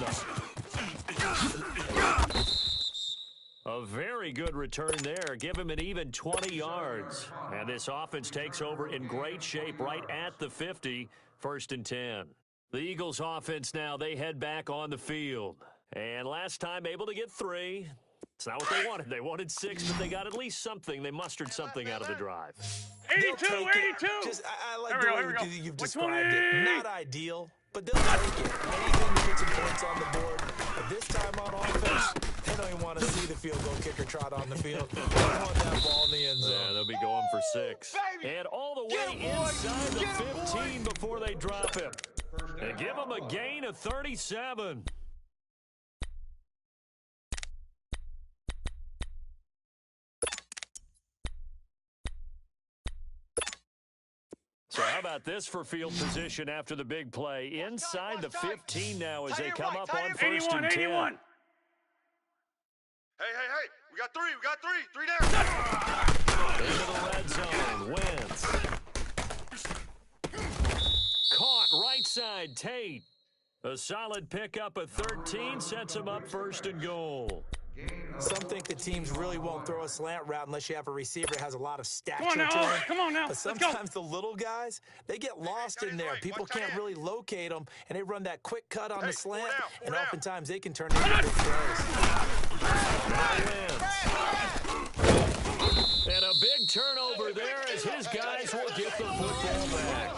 Speaker 3: though. A very good return there. Give him an even 20 yards. And this offense takes over in great shape right at the 50, 1st and 10. The Eagles offense now, they head back on the field. And last time able to get 3. It's not what they wanted. They wanted 6, but they got at least something. They mustered something out of the drive.
Speaker 1: 82, 82.
Speaker 4: I like the way you've described it. Not ideal, but they'll take it. Anything to get some points on the board. But this time on offense, they don't even want to see the field goal kicker trot on the field. They want that ball in the end zone.
Speaker 3: Yeah, they'll be going for 6. And all the way inside the 15 before they drop him. And give him a gain of 37. So how about this for field position after the big play? Inside the 15 now as they come up on 1st and 10.
Speaker 1: 81.
Speaker 6: Hey. We got 3 down.
Speaker 3: Into the red zone. Wentz. Caught right side. Tate. A solid pickup of 13 sets him up 1st and goal.
Speaker 4: Some think the teams really won't throw a slant route unless you have a receiver that has a lot of stature
Speaker 1: Come on now,
Speaker 4: to him.
Speaker 1: come on now.
Speaker 4: But sometimes the little guys, they get lost in there. People can't really locate them, and they run that quick cut on the slant, and oftentimes they can turn into big plays.
Speaker 3: And a big turnover there as his guys will get the football back.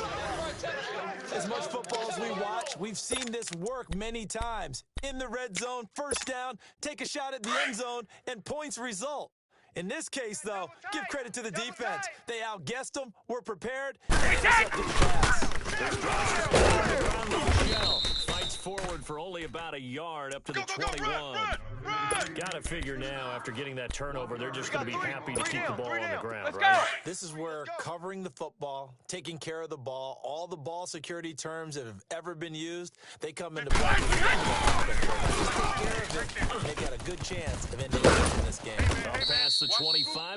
Speaker 4: As much football as we watch, we've seen this work many times. In the red zone, 1st down, take a shot at the end zone, and points result. In this case, though, give credit to the defense. They outguessed them, were prepared, and intercepted the pass.
Speaker 3: Fights forward for only about a yard up to the 21. Got to figure now, after getting that turnover, they're just going to be happy to keep the ball on the ground, right?
Speaker 4: This is where covering the football, taking care of the ball, all the ball security terms that have ever been used, they come into play. Just take care of it, and they got a good chance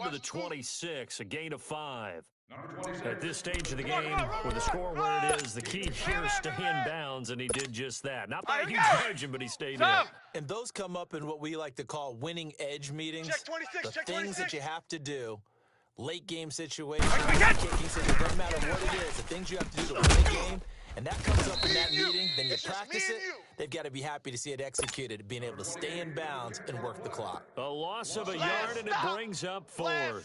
Speaker 3: to the 26, a gain of 5. At this stage of the game, with the score where it is, the key here is stay in bounds, and he did just that. Not by a huge margin, but he stayed in.
Speaker 4: And those come up in what we like to call winning edge meetings.
Speaker 2: Check 26,
Speaker 4: the
Speaker 2: check
Speaker 4: things
Speaker 2: 26.
Speaker 4: that you have to do, late game situations, kicking situations, doesn't matter what it is, the things you have to do to win the game, and that comes up in that meeting, then you
Speaker 2: It's just
Speaker 4: practice
Speaker 2: me
Speaker 4: it,
Speaker 2: and you.
Speaker 4: they've got to be happy to see it executed, being able to stay in bounds and work the clock.
Speaker 3: A loss of a yard, and it brings up 4th.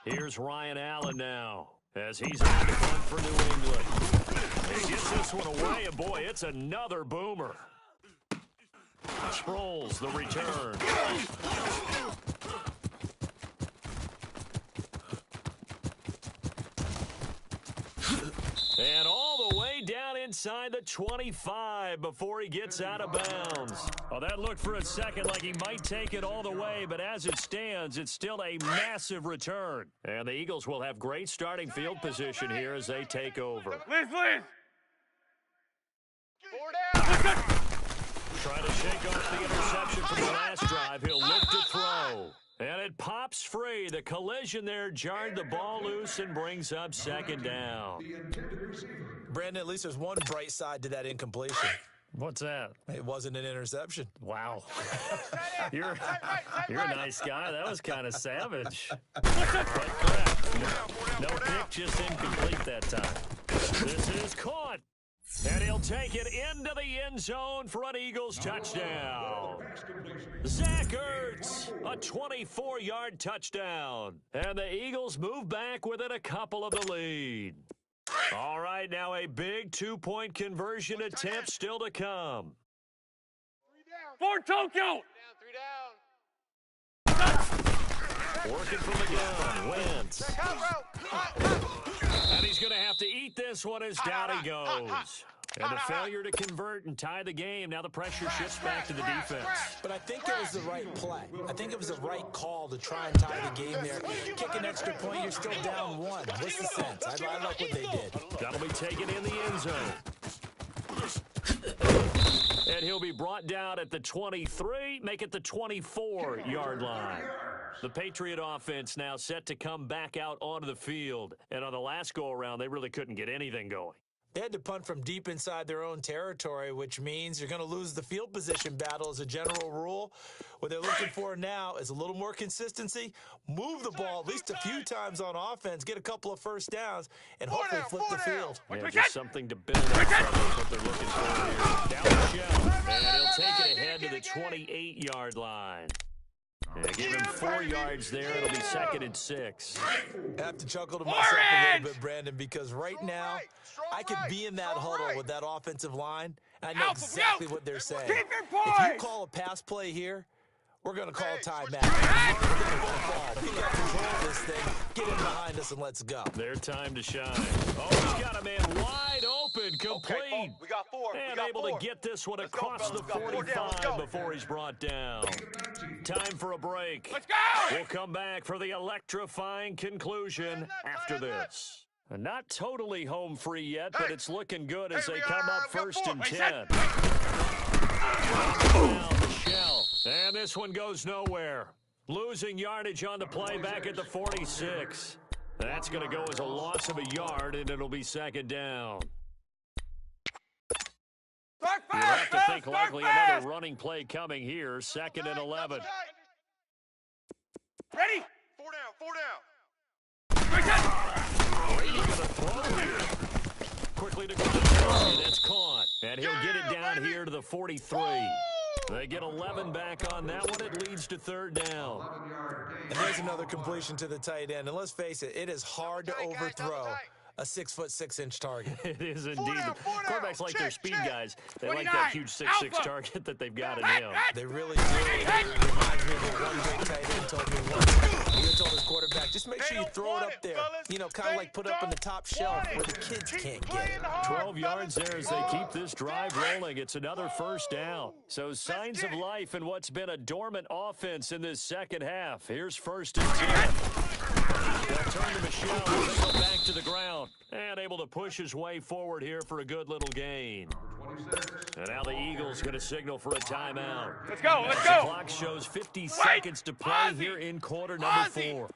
Speaker 3: Here's Ryan Allen now, as he's on the punt for New England. He gets this one away, and boy, it's another boomer. Sproles, the return. And all the way down inside the 25 before he gets out of bounds. Oh, that looked for a second like he might take it all the way, but as it stands, it's still a massive return. And the Eagles will have great starting field position here as they take over.
Speaker 1: Liz!
Speaker 7: 4 down.
Speaker 3: Trying to shake off the interception from the last drive. He'll look to throw. And it pops free. The collision there jarred the ball loose and brings up 2nd down.
Speaker 4: Brandon, at least there's one bright side to that incompletion.
Speaker 3: What's that?
Speaker 4: It wasn't an interception.
Speaker 3: Wow. You're a nice guy. That was kind of savage. But correct. No pick, just incomplete that time. This is caught. And he'll take it into the end zone for an Eagles touchdown. Zach Ertz, a 24-yard touchdown. And the Eagles move back within a couple of the lead. All right, now a big 2-point conversion attempt still to come.
Speaker 1: 4 Tokyo!
Speaker 7: Down, 3 down.
Speaker 3: Working from the gun, Wentz. And he's going to have to eat this one as down he goes. And a failure to convert and tie the game. Now the pressure shifts back to the defense.
Speaker 4: But I think it was the right play. I think it was the right call to try and tie the game there. Kick an extra point, you're still down 1. What's the sense? I like what they did.
Speaker 3: That'll be taken in the end zone. And he'll be brought down at the 23, make it the 24-yard line. The Patriot offense now set to come back out onto the field. And on the last go-around, they really couldn't get anything going.
Speaker 4: They had to punt from deep inside their own territory, which means you're going to lose the field position battle as a general rule. What they're looking for now is a little more consistency, move the ball at least a few times on offense, get a couple of first downs, and hopefully flip the field.
Speaker 3: Yeah, just something to build up from is what they're looking for here. Down the shell, and he'll take it ahead to the 28-yard line. Yeah, give him 4 yards there. It'll be 2nd and 6.
Speaker 4: I have to chuckle to myself a little bit, Brandon, because right now I could be in that huddle with that offensive line, and I know exactly what they're saying. If you call a pass play here, we're going to call timeout. We got control of this thing. Get in behind us and let's go.
Speaker 3: Their time to shine. Oh, he's got a man wide open, complete.
Speaker 2: Okay, we got 4.
Speaker 3: And able to get this one across the 45 before he's brought down. Time for a break.
Speaker 1: Let's go!
Speaker 3: We'll come back for the electrifying conclusion after this. Not totally home free yet, but it's looking good as they come up 1st and 10. Down the shell. And this one goes nowhere. Losing yardage on the play back at the 46. That's going to go as a loss of a yard, and it'll be 2nd down. You have to think likely another running play coming here. 2nd and 11.
Speaker 1: Ready?
Speaker 6: 4 down.
Speaker 3: Brady's going to throw here. Quickly to Gronkowski. That's caught. And he'll get it down here to the 43. They get 11 back on that one. It leads to 3rd down.
Speaker 4: And there's another completion to the tight end. And let's face it, it is hard to overthrow a 6'6" target.
Speaker 3: It is indeed. Quarterbacks like their speed guys. They like that huge 6'6" target that they've got in him.
Speaker 4: They really do. It reminds me of what one great tight end told me once. He told his quarterback, just make sure you throw it up there. You know, kind of like put it up on the top shelf where the kids can't get it.
Speaker 3: 12 yards there as they keep this drive rolling. It's another 1st down. So signs of life in what's been a dormant offense in this second half. Here's 1st and 10. They'll turn to Michelle. They go back to the ground. And able to push his way forward here for a good little gain. And now the Eagles going to signal for a timeout.
Speaker 1: Let's go, let's
Speaker 3: The
Speaker 1: go!
Speaker 3: clock shows 50 seconds to play here in quarter number 4.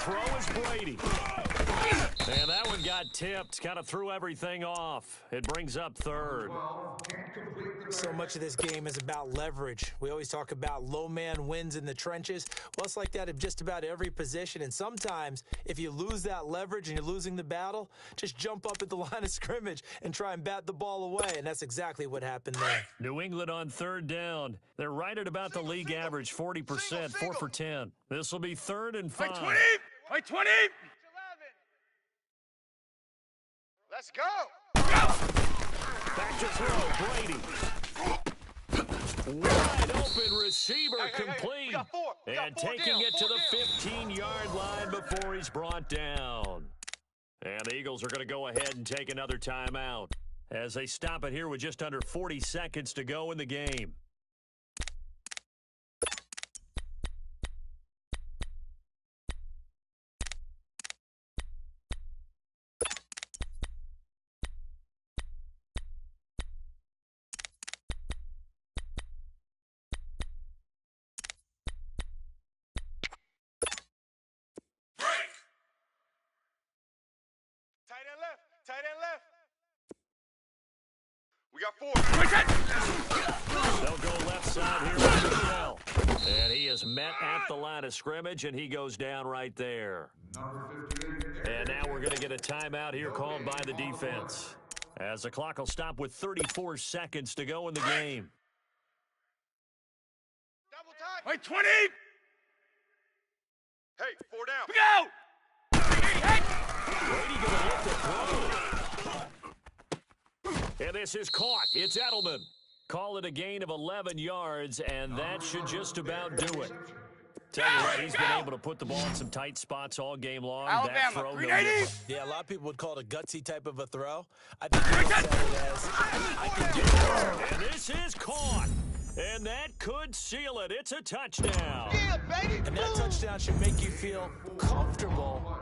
Speaker 3: throw is Brady. And that one got tipped, kind of threw everything off. It brings up third.
Speaker 4: So much of this game is about leverage. We always talk about low man wins in the trenches. Well, it's like that in just about every position. And sometimes, if you lose that leverage and you're losing the battle, just jump up at the line of scrimmage and try and bat the ball away. And that's exactly what happened there.
Speaker 3: New England on third down. They're right at about the league average, 40%, 4 for 10. This will be 3rd and 5.
Speaker 6: 20! Right 20!
Speaker 2: Let's go.
Speaker 3: Back to throw, Brady. Wide open receiver complete.
Speaker 2: We got four. We got
Speaker 3: And
Speaker 2: four
Speaker 3: taking
Speaker 2: down,
Speaker 3: it to
Speaker 2: four
Speaker 3: the
Speaker 2: down.
Speaker 3: 15-yard line before he's brought down. And the Eagles are going to go ahead and take another timeout as they stop it here with just under 40 seconds to go in the game.
Speaker 2: Tight end left. Tight end left.
Speaker 6: We got 4.
Speaker 3: They'll go left side here with Michelle. And he is met at the line of scrimmage, and he goes down right there. And now we're going to get a timeout here called by the defense, as the clock will stop with 34 seconds to go in the game.
Speaker 2: Double time.
Speaker 6: Right 20!
Speaker 2: Hey, 4 down.
Speaker 6: We go!
Speaker 3: Brady going to look to throw. And this is caught. It's Edelman. Call it a gain of 11 yards, and that should just about do it. Tell you what, he's been able to put the ball in some tight spots all game long. That
Speaker 6: Alabama,
Speaker 3: throw, no
Speaker 6: 380.
Speaker 3: good.
Speaker 4: Yeah, a lot of people would call it a gutsy type of a throw. I think he said it as, I can do it.
Speaker 3: And this is caught. And that could seal it. It's a touchdown.
Speaker 2: Yeah, baby.
Speaker 4: And that touchdown should make you feel comfortable.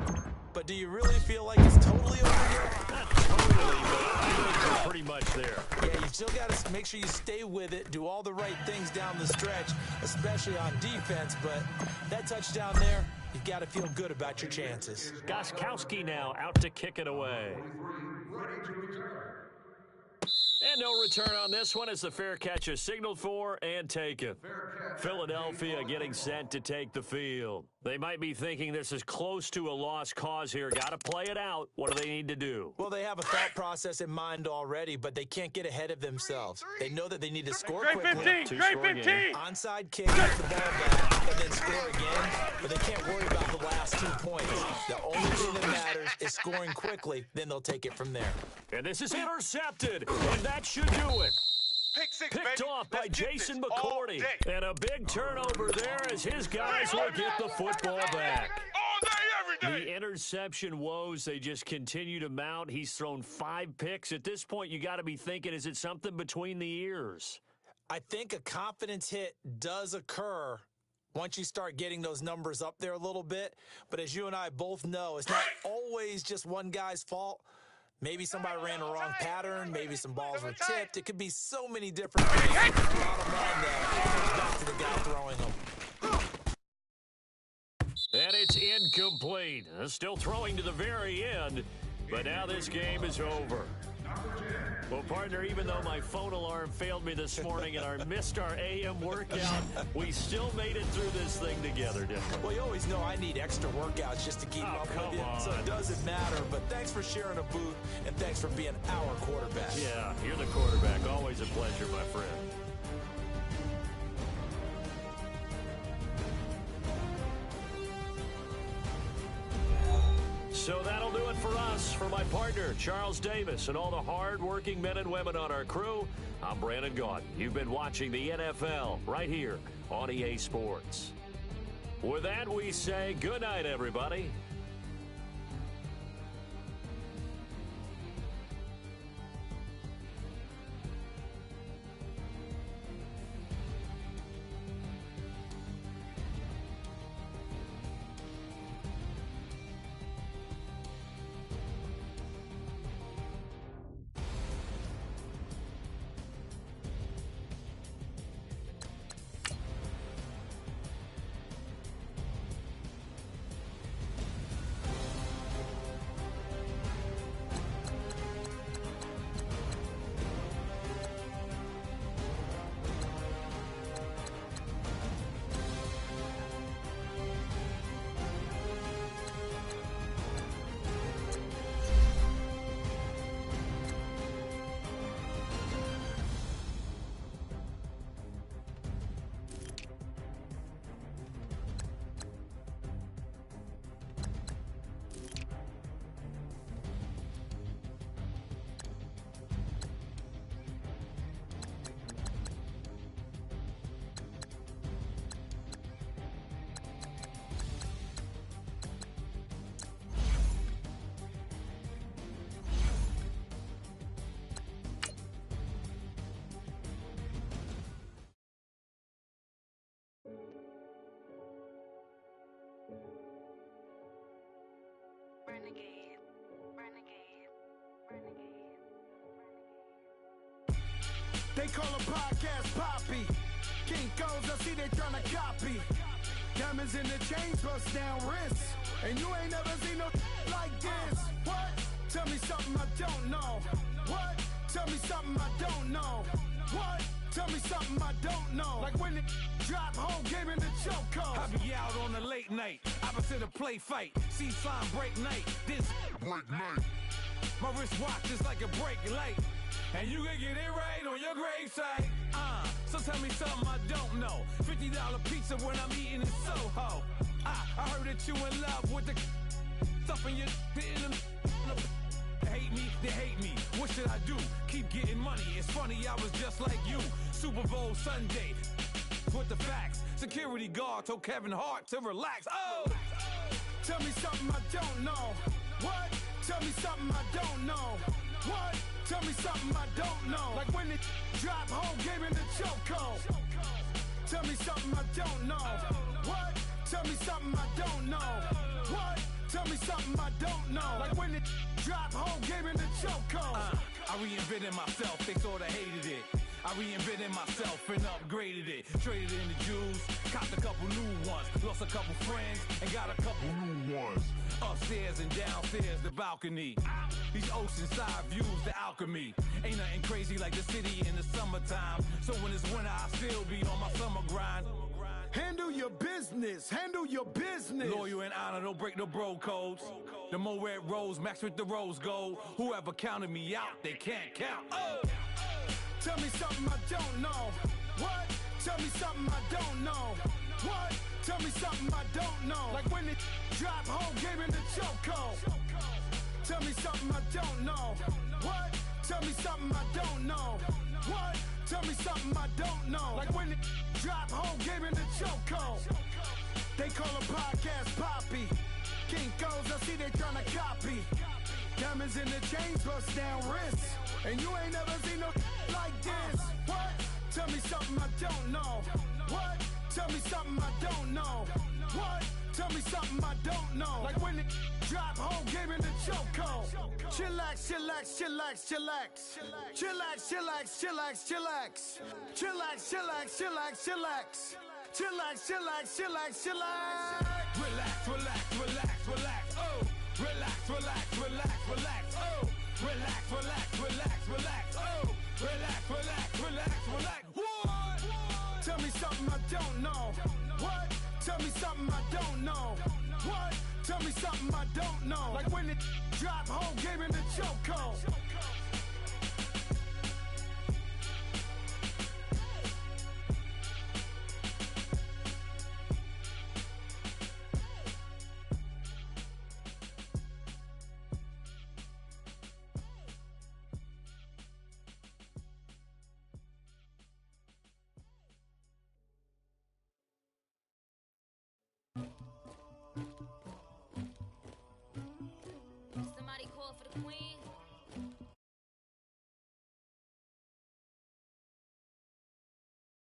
Speaker 4: But do you really feel like it's totally over here?
Speaker 3: Not totally, but I think we're pretty much there.
Speaker 4: Yeah, you still got to make sure you stay with it, do all the right things down the stretch, especially on defense. But that touchdown there, you've got to feel good about your chances.
Speaker 3: Gostkowski now out to kick it away. And no return on this one as the fair catch is signaled for and taken. Philadelphia getting set to take the field. They might be thinking this is close to a lost cause here. Got to play it out. What do they need to do?
Speaker 4: Well, they have a thought process in mind already, but they can't get ahead of themselves. They know that they need to score
Speaker 6: Great
Speaker 4: quickly.
Speaker 6: 15! Great 15!
Speaker 4: Onside kick, get the ball back, and then score again. But they can't worry about the last 2 points. The only thing that matters is scoring quickly. Then they'll take it from there.
Speaker 3: And this is intercepted, and that should do it.
Speaker 2: Pick 6,
Speaker 3: Picked
Speaker 2: baby.
Speaker 3: off by
Speaker 2: Let's get
Speaker 3: Jason
Speaker 2: this all
Speaker 3: McCourty.
Speaker 2: day.
Speaker 3: And a big turnover there as his guys will get the football back.
Speaker 6: All day, every day!
Speaker 3: The interception woes, they just continue to mount. He's thrown 5 picks. At this point, you got to be thinking, is it something between the ears?
Speaker 4: I think a confidence hit does occur once you start getting those numbers up there a little bit. But as you and I both know, it's not always just one guy's fault. Maybe somebody ran a wrong pattern. Maybe some balls were tipped. It could be so many different things. Bottom line, though, it comes back to the guy throwing them.
Speaker 3: And it's incomplete. Still throwing to the very end. But now this game is over. Well, partner, even though my phone alarm failed me this morning and I missed our AM workout, we still made it through this thing together, didn't we?
Speaker 4: Well, you always know I need extra workouts just to keep up
Speaker 3: come
Speaker 4: with you, so
Speaker 3: on.
Speaker 4: it doesn't matter. But thanks for sharing a booth, and thanks for being our quarterback.
Speaker 3: Yeah, you're the quarterback. Always a pleasure, my friend. So that'll do it for us. For my partner, Charles Davis, and all the hard-working men and women on our crew, I'm Brandon Gaudin. You've been watching the NFL right here on EA Sports. With that, we say good night, everybody.
Speaker 8: They call a podcast Poppy. Kinkos, I see they tryna copy. Diamonds in the chains, bust down wrists. And you ain't never seen no like this. What? Tell me something I don't know. What? Tell me something I don't know. What? Tell me something I don't know. Like when it drop, whole game in the chokehold.
Speaker 9: I be out on a late night, opposite a play fight. See slime break night, this break night. My wristwatch is like a break light. And you can get it right on your gravesite. So tell me something I don't know. $50 pizza when I'm eating in Soho. I heard that you in love with the stuff in your hate me, they hate me. What should I do? Keep getting money. It's funny, I was just like you. Super Bowl Sunday with the facts. Security guard told Kevin Hart to relax. Oh!
Speaker 8: Tell me something I don't know. What? Tell me something I don't know. What? Tell me something I don't know. Like when it drop, whole game in the chokehold. Tell me something I don't know. What? Tell me something I don't know. What? Tell me something I don't know. Like when it drop, whole game in the chokehold.
Speaker 9: I reinvented myself, they sorta hated it. I reinvented myself and upgraded it. Traded in the Jews, copped a couple new ones. Lost a couple friends and got a couple new ones. Upstairs and downstairs, the balcony. These oceanside views, the alchemy. Ain't nothing crazy like the city in the summertime. So when it's winter, I still be on my summer grind.
Speaker 8: Handle your business, handle your business.
Speaker 9: Loyal and honor, don't break no bro codes. The more red rose, max with the rose gold. Whoever counted me out, they can't count. Oh!
Speaker 8: Tell me something I don't know. What? Tell me something I don't know. What? Tell me something I don't know. Like when it drop, whole game in the chokehold. Tell me something I don't know. What? Tell me something I don't know. What? Tell me something I don't know. Like when it drop, whole game in the chokehold. They call a podcast Poppy. Kinkos, I see they tryna copy. Diamonds in the chains, bust down wrists. And you ain't never seen no like this. What? Tell me something I don't know. What? Tell me something I don't know. What? Tell me something I don't know. Like when it drop, whole game in the chokehold. Chillax, chillax, chillax, chillax. Chillax, chillax, chillax, chillax. Chillax, chillax, chillax, chillax. Chillax, chillax, chillax, chillax.
Speaker 9: Relax, relax, relax, relax. Oh! Relax, relax, relax, relax. Oh! Relax, relax, relax, relax. Oh! Relax, relax, relax, relax. What?
Speaker 8: Tell me something I don't know. What? Tell me something I don't know. What? Tell me something I don't know. Like when it drop, whole game in the chokehold.
Speaker 10: Somebody call for the queen.